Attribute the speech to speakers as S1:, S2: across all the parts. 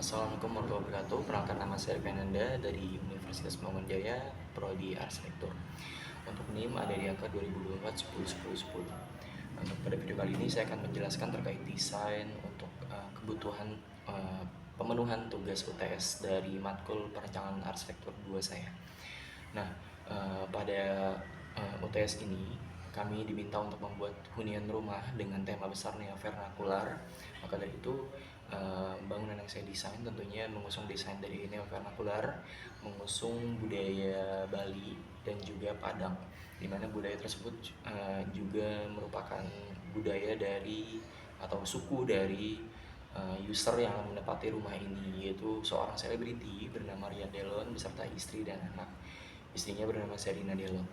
S1: Assalamualaikum warahmatullahi wabarakatuh. Perkenalkan, nama saya Fernanda dari Universitas Muhammadiyah, Prodi Arsitektur. Untuk NIM ada di angka 2024 10 10 10. Untuk pada video kali ini saya akan menjelaskan terkait desain untuk kebutuhan pemenuhan tugas UTS dari matkul Perencanaan Arsitektur 2 saya. Nah, pada UTS ini kami diminta untuk membuat hunian rumah dengan tema besar neovernakular. Maka dari itu bangunan yang saya desain tentunya mengusung desain dari neovernakular, mengusung budaya Bali dan juga Padang, di mana budaya tersebut juga merupakan budaya dari atau suku dari user yang menempati rumah ini, yaitu seorang selebriti bernama Rian Delon beserta istri dan anak. Istrinya bernama Serina Delon.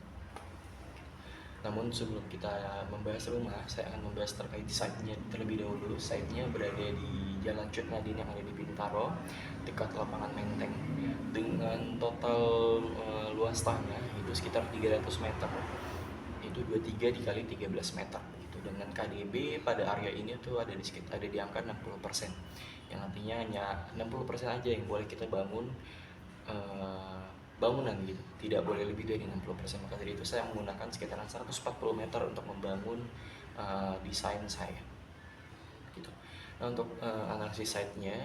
S1: Namun sebelum kita membahas rumah, saya akan membahas terkait site-nya terlebih dahulu. Site-nya berada di Jalan Cut Nadin yang ada di Bintaro, dekat lapangan Menteng, dengan total luas tanah itu sekitar 300 meter. Itu 23 dikali 13 meter. Itu dengan KDB pada area ini tuh ada di angka 60%. Yang artinya hanya 60% aja yang boleh kita bangun bangunan gitu, tidak boleh lebih dari 60%. Maka dari itu saya menggunakan sekitaran 140 meter untuk membangun desain saya gitu. Nah, untuk analisis site-nya,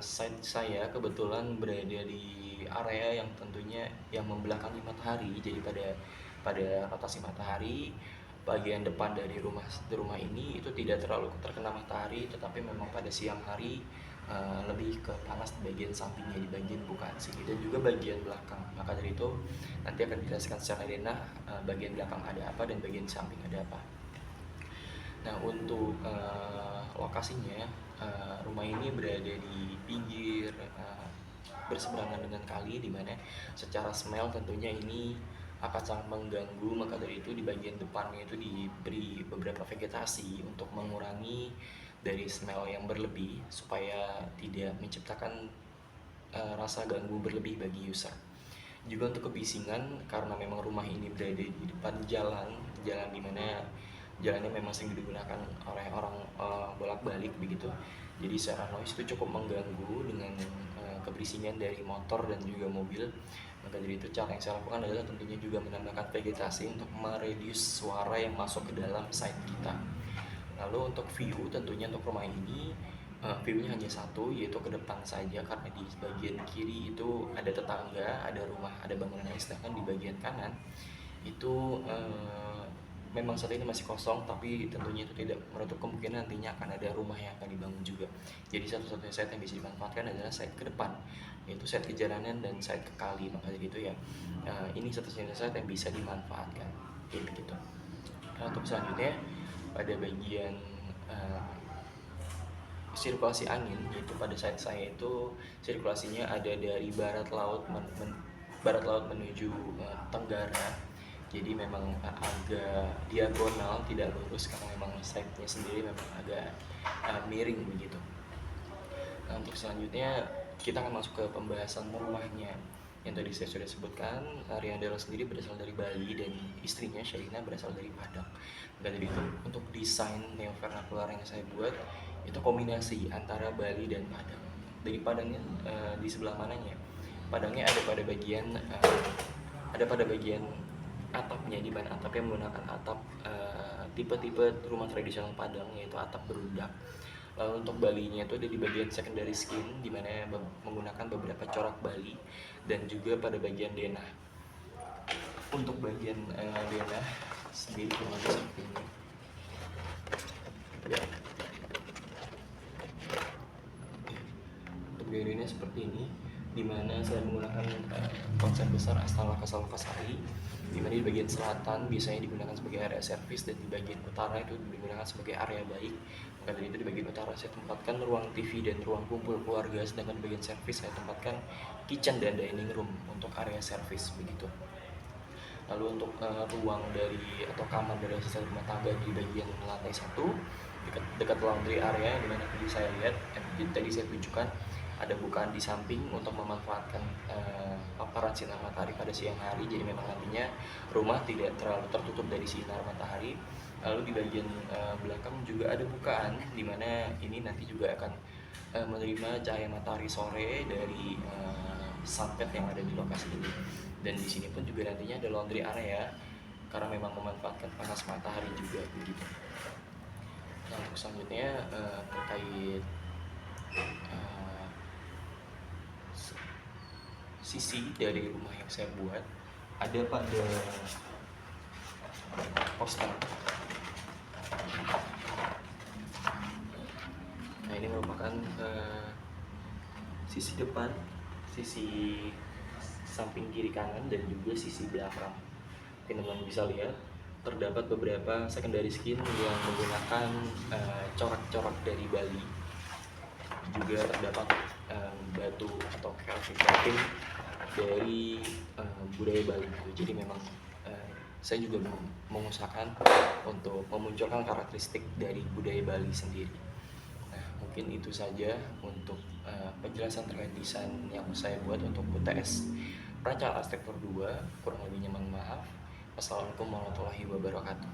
S1: site saya kebetulan berada di area yang tentunya yang membelakangi matahari. Jadi pada rotasi matahari, bagian depan dari rumah ini itu tidak terlalu terkena matahari, tetapi memang pada siang hari lebih ke panas di bagian sampingnya, di bagian bukaan sini, dan juga bagian belakang. Maka dari itu nanti akan dijelaskan secara denah bagian belakang ada apa dan bagian samping ada apa. Nah, untuk lokasinya, rumah ini berada di pinggir berseberangan dengan kali, di mana secara smell tentunya ini akan sangat mengganggu. Maka dari itu di bagian depannya itu diberi beberapa vegetasi untuk mengurangi dari smell yang berlebih, supaya tidak menciptakan rasa ganggu berlebih bagi user. Juga untuk kebisingan, karena memang rumah ini berada di depan jalan di mana jalannya memang sering digunakan oleh orang bolak-balik begitu. Jadi secara noise itu cukup mengganggu dengan kebisingan dari motor dan juga mobil. Maka dari itu cara yang saya lakukan adalah tentunya juga menambahkan vegetasi untuk meredius suara yang masuk ke dalam site kita. Lalu untuk view, tentunya untuk rumah ini view-nya hanya satu, yaitu ke depan saja, karena di bagian kiri itu ada tetangga, ada rumah, ada bangunan lain. Sedangkan di bagian kanan itu memang saat ini masih kosong, tapi tentunya itu tidak menutup kemungkinan nantinya akan ada rumah yang akan dibangun juga. Jadi satu-satunya site yang bisa dimanfaatkan adalah site ke depan, yaitu site ke jalanan dan site ke kali. Maka dari itu ya, ini satu-satunya site yang bisa dimanfaatkan, kayak begitu. Nah, untuk selanjutnya pada bagian sirkulasi angin, yaitu pada site saya itu sirkulasinya ada dari barat laut menuju tenggara. Jadi memang agak diagonal, tidak lurus, karena memang site-nya sendiri memang agak miring begitu. Nah, untuk selanjutnya kita akan masuk ke pembahasan rumahnya. Yang tadi saya sudah sebutkan, Rian Delon sendiri berasal dari Bali dan istrinya Sherina berasal dari Padang. Dan dari itu untuk desain neovernakular yang saya buat itu kombinasi antara Bali dan Padang. Dari Padangnya di sebelah mananya? Padangnya ada pada bagian atapnya, di mana atapnya menggunakan atap tipe-tipe rumah tradisional Padang, yaitu atap berudak. Lalu untuk Balinya itu ada di bagian secondary skin, di mana menggunakan beberapa corak Bali, dan juga pada bagian denah. Untuk bagian denah sendiri kurang lebih seperti ini. Ya. Untuk bagian seperti ini, di mana saya menggunakan konsep besar Astana Kasari, di mana di bagian selatan biasanya digunakan sebagai area servis, dan di bagian utara itu digunakan sebagai area baik. Maka dari itu di bagian utara saya tempatkan ruang TV dan ruang kumpul keluarga, sedangkan di bagian servis saya tempatkan kitchen dan dining room untuk area servis begitu. Lalu untuk ruang dari atau kamar dari asisten rumah tangga di bagian lantai 1, dekat laundry area, di mana tadi saya lihat, tadi saya tunjukkan ada bukaan di samping untuk memanfaatkan paparan sinar matahari pada siang hari. Jadi memang nantinya rumah tidak terlalu tertutup dari sinar matahari. Lalu di bagian belakang juga ada bukaan, di mana ini nanti juga akan menerima cahaya matahari sore dari sunbed yang ada di lokasi ini. Dan di sini pun juga nantinya ada laundry area karena memang memanfaatkan panas matahari juga begitu. Nah, untuk selanjutnya terkait sisi dari rumah yang saya buat ada pada poster. Nah, ini merupakan sisi depan, sisi samping kiri kanan, dan juga sisi belakang. Teman-teman bisa lihat terdapat beberapa secondary skin yang menggunakan corak-corak dari Bali. Juga terdapat batu atau carving dari budaya Bali. Jadi memang saya juga mengusahakan untuk memunculkan karakteristik dari budaya Bali sendiri. Nah, mungkin itu saja untuk penjelasan terkait desain yang saya buat untuk UTS Perancangan Arsitektur 2. Kurang lebihnya mohon maaf. Wassalamualaikum warahmatullahi wabarakatuh.